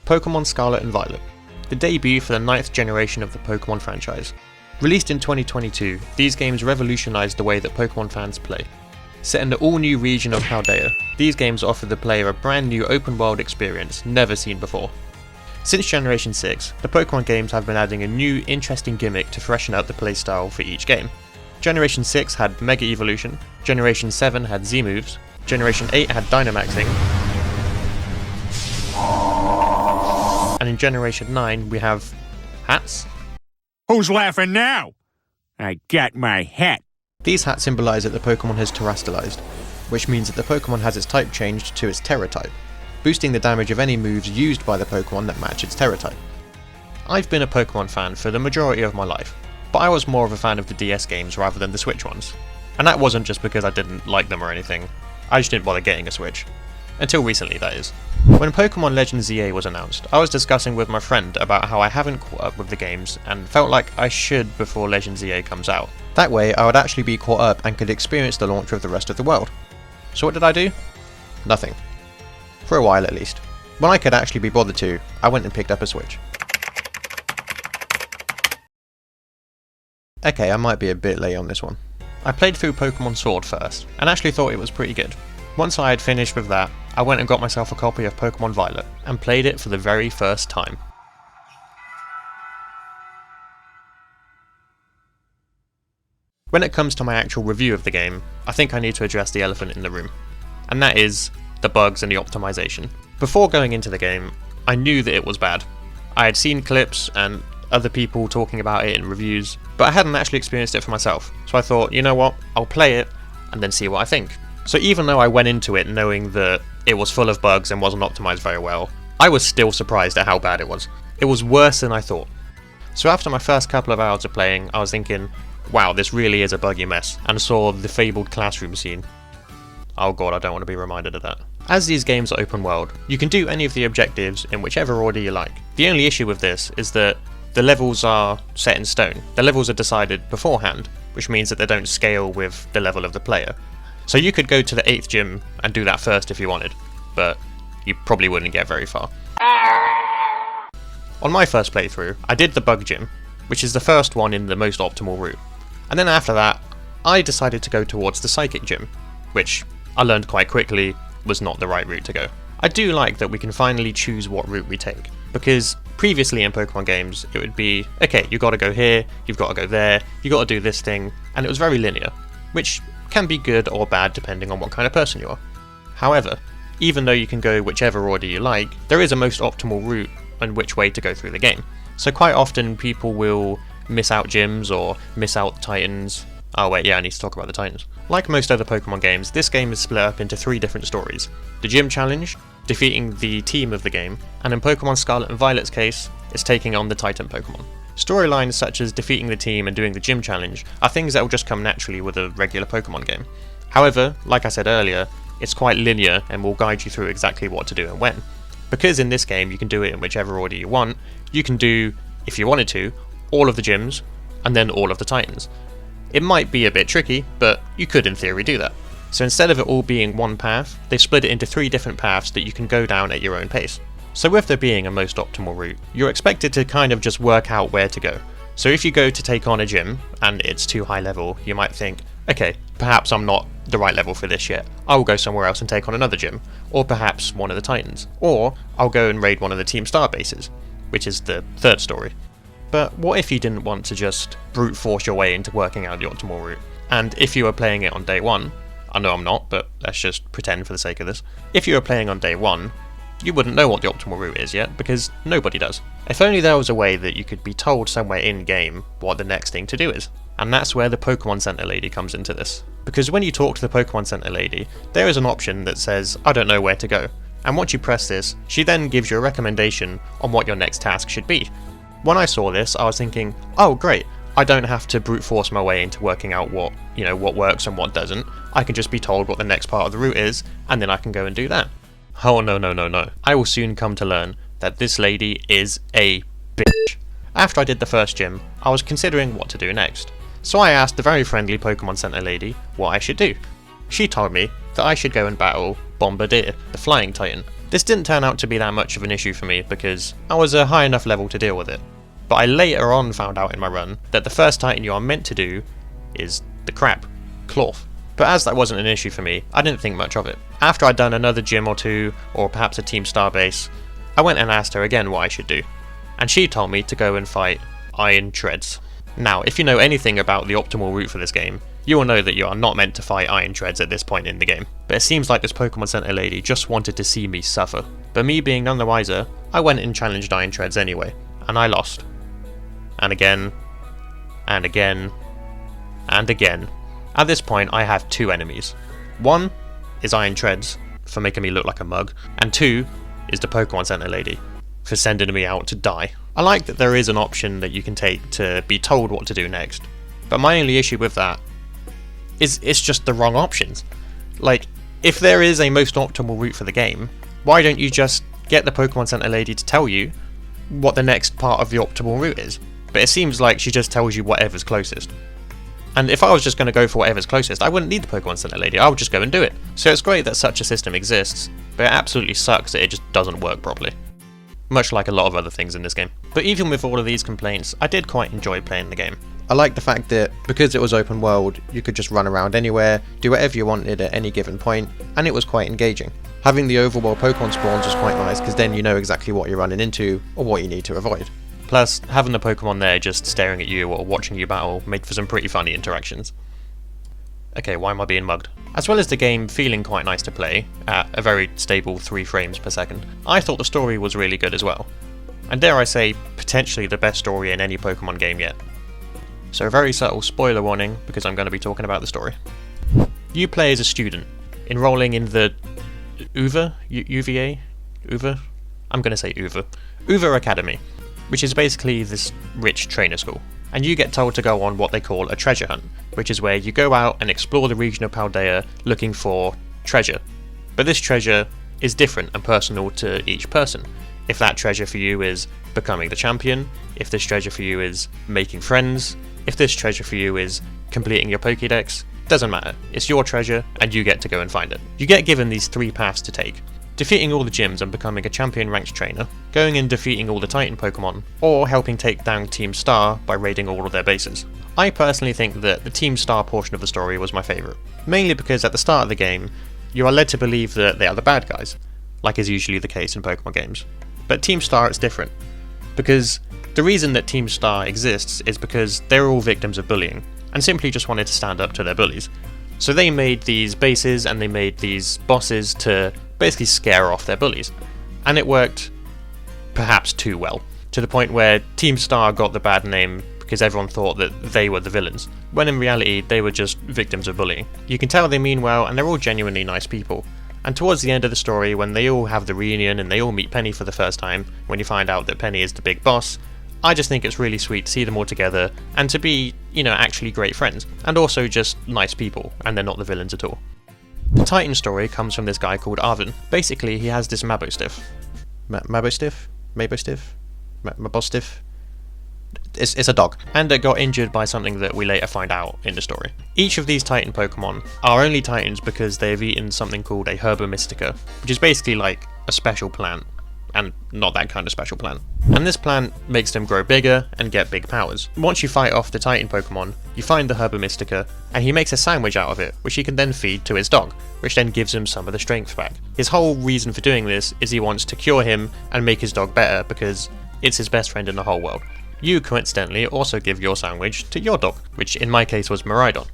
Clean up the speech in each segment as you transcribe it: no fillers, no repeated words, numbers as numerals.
Pokemon Scarlet and Violet, the debut for the 9th generation of the Pokemon franchise. Released in 2022, these games revolutionised the way that Pokemon fans play. Set in the all-new region of Paldea, these games offer the player a brand new open-world experience never seen before. Since Generation 6, the Pokemon games have been adding a new, interesting gimmick to freshen out the playstyle for each game. Generation 6 had Mega Evolution, Generation 7 had Z-moves, Generation 8 had Dynamaxing, and in Generation 9 we have hats. Who's laughing now? I got my hat. These hats symbolise that the Pokemon has terastallized, which means that the Pokemon has its type changed to its Terra type, boosting the damage of any moves used by the Pokemon that match its Terra type. I've been a Pokemon fan for the majority of my life, but I was more of a fan of the DS games rather than the Switch ones. And that wasn't just because I didn't like them or anything, I just didn't bother getting a Switch. Until recently, that is. When Pokemon Legends ZA was announced, I was discussing with my friend about how I haven't caught up with the games and felt like I should before Legends ZA comes out. That way I would actually be caught up and could experience the launch with the rest of the world. So what did I do? Nothing. For a while at least. When I could actually be bothered to, I went and picked up a Switch. Okay, I might be a bit late on this one. I played through Pokemon Sword first, and actually thought it was pretty good. Once I had finished with that, I went and got myself a copy of Pokemon Violet, and played it for the very first time. When it comes to my actual review of the game, I think I need to address the elephant in the room, and that is the bugs and the optimization. Before going into the game, I knew that it was bad. I had seen clips and other people talking about it in reviews, but I hadn't actually experienced it for myself, so I thought, you know what, I'll play it and then see what I think. So even though I went into it knowing that it was full of bugs and wasn't optimized very well, I was still surprised at how bad it was. It was worse than I thought. So after my first couple of hours of playing, I was thinking, wow, this really is a buggy mess, and saw the fabled classroom scene. Oh god, I don't want to be reminded of that. As these games are open world, you can do any of the objectives in whichever order you like. The only issue with this is that the levels are set in stone. The levels are decided beforehand, which means that they don't scale with the level of the player. So you could go to the 8th gym and do that first if you wanted, but you probably wouldn't get very far. On my first playthrough, I did the bug gym, which is the first one in the most optimal route. And then after that, I decided to go towards the psychic gym, which I learned quite quickly was not the right route to go. I do like that we can finally choose what route we take, because previously in Pokemon games it would be, okay, you gotta go here, you've gotta go there, you gotta do this thing, and it was very linear, which can be good or bad depending on what kind of person you are. However, even though you can go whichever order you like, there is a most optimal route on which way to go through the game. So quite often people will miss out gyms or miss out Titans. Oh wait, yeah, I need to talk about the Titans. Like most other Pokemon games, this game is split up into 3 different stories. The Gym Challenge, defeating the team of the game, and in Pokemon Scarlet and Violet's case, it's taking on the Titan Pokemon. Storylines such as defeating the team and doing the Gym Challenge are things that will just come naturally with a regular Pokemon game. However, like I said earlier, it's quite linear and will guide you through exactly what to do and when. Because in this game you can do it in whichever order you want, you can do, if you wanted to, all of the gyms, and then all of the Titans. It might be a bit tricky, but you could in theory do that. So instead of it all being one path, they've split it into 3 different paths that you can go down at your own pace. So with there being a most optimal route, you're expected to kind of just work out where to go. So if you go to take on a gym, and it's too high level, you might think, okay, perhaps I'm not the right level for this yet, I will go somewhere else and take on another gym, or perhaps one of the Titans, or I'll go and raid one of the Team Star bases, which is the 3rd story. But what if you didn't want to just brute force your way into working out the optimal route? And if you were playing it on day 1, I know I'm not, but let's just pretend for the sake of this. If you were playing on day 1, you wouldn't know what the optimal route is yet, because nobody does. If only there was a way that you could be told somewhere in-game what the next thing to do is. And that's where the Pokemon Center lady comes into this. Because when you talk to the Pokemon Center lady, there is an option that says, I don't know where to go. And once you press this, she then gives you a recommendation on what your next task should be. When I saw this, I was thinking, oh great, I don't have to brute force my way into working out what works and what doesn't. I can just be told what the next part of the route is, and then I can go and do that. Oh no. I will soon come to learn that this lady is a bitch. After I did the first gym, I was considering what to do next. So I asked the very friendly Pokemon Center lady what I should do. She told me that I should go and battle Bombardier, the Flying Titan, This didn't turn out to be that much of an issue for me because I was a high enough level to deal with it. But I later on found out in my run that the first Titan you are meant to do is the crab, Cloth. But as that wasn't an issue for me, I didn't think much of it. After I'd done another gym or two, or perhaps a Team Star base, I went and asked her again what I should do. And she told me to go and fight Iron Treads. Now, if you know anything about the optimal route for this game, you will know that you are not meant to fight Iron Treads at this point in the game. But it seems like this Pokemon Center lady just wanted to see me suffer. But me being none the wiser, I went and challenged Iron Treads anyway, and I lost. And again, and again, and again. At this point, I have two enemies. One is Iron Treads, for making me look like a mug, and two is the Pokemon Center lady, for sending me out to die. I like that there is an option that you can take to be told what to do next, but my only issue with that is it's just the wrong options. Like, if there is a most optimal route for the game, why don't you just get the Pokemon Center lady to tell you what the next part of the optimal route is? But it seems like she just tells you whatever's closest. And if I was just going to go for whatever's closest, I wouldn't need the Pokemon Center lady, I would just go and do it. So it's great that such a system exists, but it absolutely sucks that it just doesn't work properly. Much like a lot of other things in this game. But even with all of these complaints, I did quite enjoy playing the game. I liked the fact that, because it was open world, you could just run around anywhere, do whatever you wanted at any given point, and it was quite engaging. Having the overworld Pokemon spawns was quite nice, because then you know exactly what you're running into, or what you need to avoid. Plus, having the Pokemon there just staring at you or watching you battle made for some pretty funny interactions. Okay, why am I being mugged? As well as the game feeling quite nice to play, at a very stable 3 frames per second, I thought the story was really good as well. And dare I say, potentially the best story in any Pokemon game yet. So a very subtle spoiler warning, because I'm going to be talking about the story. You play as a student, enrolling in the UVA? I'm going to say UVA Academy, which is basically this rich trainer school. And you get told to go on what they call a treasure hunt, which is where you go out and explore the region of Paldea looking for treasure. But this treasure is different and personal to each person. If that treasure for you is becoming the champion, if this treasure for you is making friends, if this treasure for you is completing your Pokédex, doesn't matter. It's your treasure and you get to go and find it. You get given these 3 paths to take. Defeating all the gyms and becoming a champion ranked trainer, going and defeating all the Titan Pokemon, or helping take down Team Star by raiding all of their bases. I personally think that the Team Star portion of the story was my favourite, mainly because at the start of the game, you are led to believe that they are the bad guys, like is usually the case in Pokemon games. But Team Star it's different, because the reason that Team Star exists is because they're all victims of bullying, and simply just wanted to stand up to their bullies. So they made these bases and they made these bosses to basically scare off their bullies. And it worked perhaps too well, to the point where Team Star got the bad name because everyone thought that they were the villains, when in reality they were just victims of bullying. You can tell they mean well and they're all genuinely nice people. And towards the end of the story, when they all have the reunion and they all meet Penny for the first time, when you find out that Penny is the big boss, I just think it's really sweet to see them all together and to be, actually great friends, and also just nice people, and they're not the villains at all. The Titan story comes from this guy called Arvin. Basically, he has this Mabostiff. Mabostiff? It's a dog, and it got injured by something that we later find out in the story. Each of these Titan Pokemon are only Titans because they have eaten something called a Herba Mystica, which is basically like a special plant, and not that kind of special plant. And this plant makes them grow bigger and get big powers. Once you fight off the Titan Pokemon, you find the Herba Mystica, and he makes a sandwich out of it, which he can then feed to his dog, which then gives him some of the strength back. His whole reason for doing this is he wants to cure him and make his dog better because it's his best friend in the whole world. You, coincidentally, also give your sandwich to your dog, which in my case was Miraidon,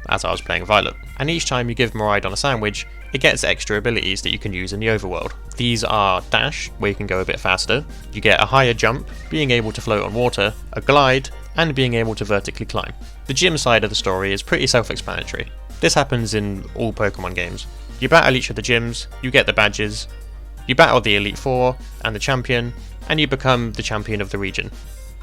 as I was playing Violet. And each time you give Miraidon a sandwich, it gets extra abilities that you can use in the overworld. These are Dash, where you can go a bit faster, you get a higher jump, being able to float on water, a glide, and being able to vertically climb. The gym side of the story is pretty self-explanatory. This happens in all Pokemon games. You battle each of the gyms, you get the badges, you battle the Elite Four and the champion, and you become the champion of the region.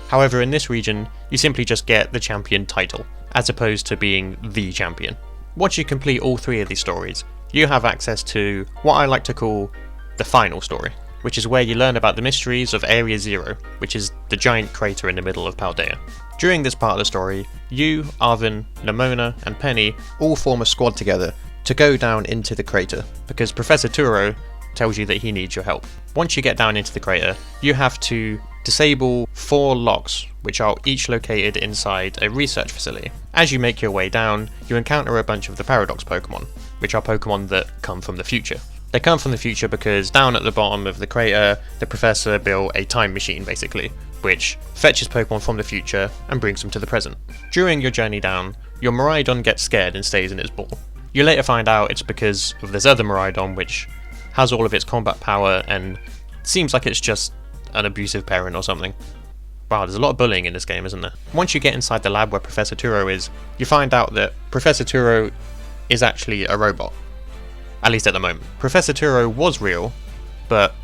However, in this region, you simply just get the champion title, as opposed to being the champion. Once you complete all 3 of these stories, you have access to what I like to call the final story, which is where you learn about the mysteries of Area Zero, which is the giant crater in the middle of Paldea. During this part of the story, you, Arvin, Nemona, and Penny all form a squad together to go down into the crater, because Professor Turo tells you that he needs your help. Once you get down into the crater, you have to disable 4 locks, which are each located inside a research facility. As you make your way down, you encounter a bunch of the Paradox Pokemon, which are Pokemon that come from the future. They come from the future because down at the bottom of the crater, the professor built a time machine basically, which fetches Pokemon from the future and brings them to the present. During your journey down, your Miraidon gets scared and stays in its ball. You later find out it's because of this other Miraidon which has all of its combat power and seems like it's just an abusive parent or something. Wow, there's a lot of bullying in this game, isn't there? Once you get inside the lab where Professor Turo is, you find out that Professor Turo is actually a robot. At least at the moment. Professor Turo was real, but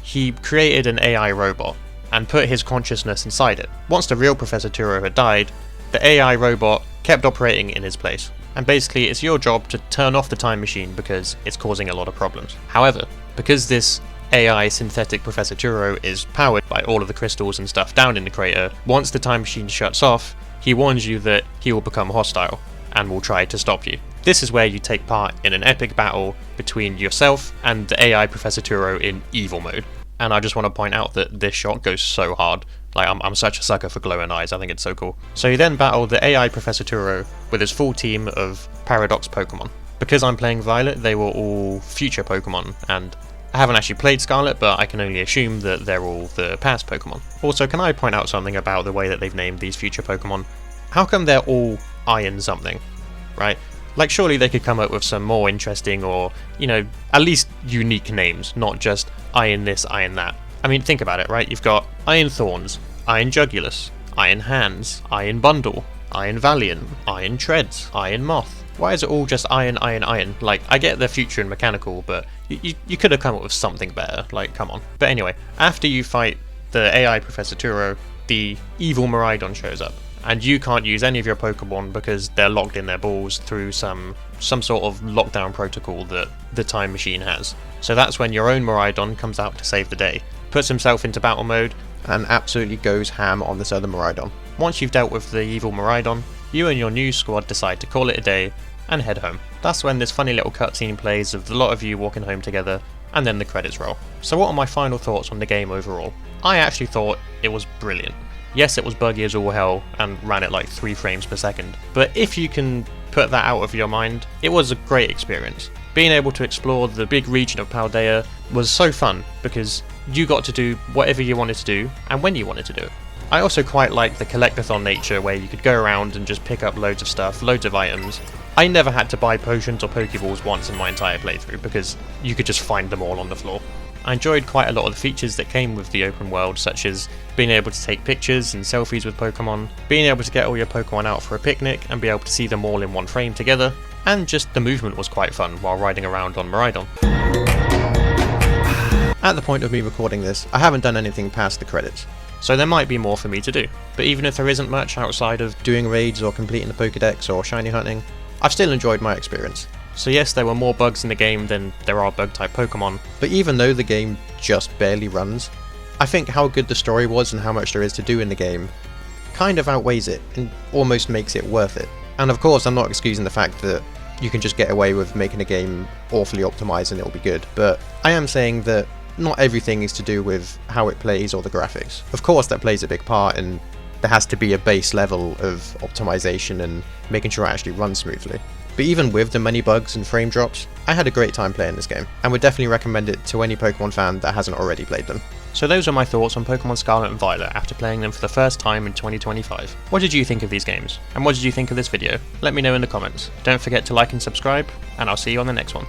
he created an AI robot and put his consciousness inside it. Once the real Professor Turo had died, the AI robot kept operating in his place. And basically it's your job to turn off the time machine because it's causing a lot of problems. However, because this AI synthetic Professor Turo is powered by all of the crystals and stuff down in the crater, once the time machine shuts off, he warns you that he will become hostile and will try to stop you. This is where you take part in an epic battle between yourself and the AI Professor Turo in evil mode. And I just want to point out that this shot goes so hard. Like, I'm such a sucker for glowing eyes, I think it's so cool. So you then battle the AI Professor Turo with his full team of Paradox Pokemon. Because I'm playing Violet, they were all future Pokemon, and I haven't actually played Scarlet, but I can only assume that they're all the past Pokemon. Also, can I point out something about the way that they've named these future Pokemon? How come they're all Iron something, right? Like, surely they could come up with some more interesting or, you know, at least unique names, not just Iron this, Iron that. I mean, think about it, right? You've got Iron Thorns, Iron Jugulus, Iron Hands, Iron Bundle, Iron Valiant, Iron Treads, Iron Moth. Why is it all just iron, iron, iron? Like, I get the future and mechanical, but you could have come up with something better. Like, come on. But anyway, after you fight the AI Professor Turo, the evil Miraidon shows up. And you can't use any of your Pokemon because they're locked in their balls through some sort of lockdown protocol that the time machine has. So that's when your own Miraidon comes out to save the day, puts himself into battle mode, and absolutely goes ham on this other Miraidon. Once you've dealt with the evil Miraidon, you and your new squad decide to call it a day and head home. That's when this funny little cutscene plays of the lot of you walking home together, and then the credits roll. So what are my final thoughts on the game overall? I actually thought it was brilliant. Yes, it was buggy as all hell and ran at like 3 frames per second, but if you can put that out of your mind, it was a great experience. Being able to explore the big region of Paldea was so fun because you got to do whatever you wanted to do and when you wanted to do it. I also quite like the collectathon nature where you could go around and just pick up loads of stuff, loads of items. I never had to buy potions or Pokeballs once in my entire playthrough because you could just find them all on the floor. I enjoyed quite a lot of the features that came with the open world, such as being able to take pictures and selfies with Pokemon, being able to get all your Pokemon out for a picnic and be able to see them all in one frame together, and just the movement was quite fun while riding around on Miraidon. At the point of me recording this, I haven't done anything past the credits, so there might be more for me to do. But even if there isn't much outside of doing raids or completing the Pokédex or shiny hunting, I've still enjoyed my experience. So yes, there were more bugs in the game than there are bug-type Pokemon, but even though the game just barely runs, I think how good the story was and how much there is to do in the game kind of outweighs it and almost makes it worth it. And of course, I'm not excusing the fact that you can just get away with making a game awfully optimized and it'll be good, but I am saying that not everything is to do with how it plays or the graphics. Of course, that plays a big part, and there has to be a base level of optimization and making sure it actually runs smoothly. But even with the many bugs and frame drops, I had a great time playing this game, and would definitely recommend it to any Pokemon fan that hasn't already played them. So those are my thoughts on Pokemon Scarlet and Violet after playing them for the first time in 2025. What did you think of these games? And what did you think of this video? Let me know in the comments. Don't forget to like and subscribe, and I'll see you on the next one.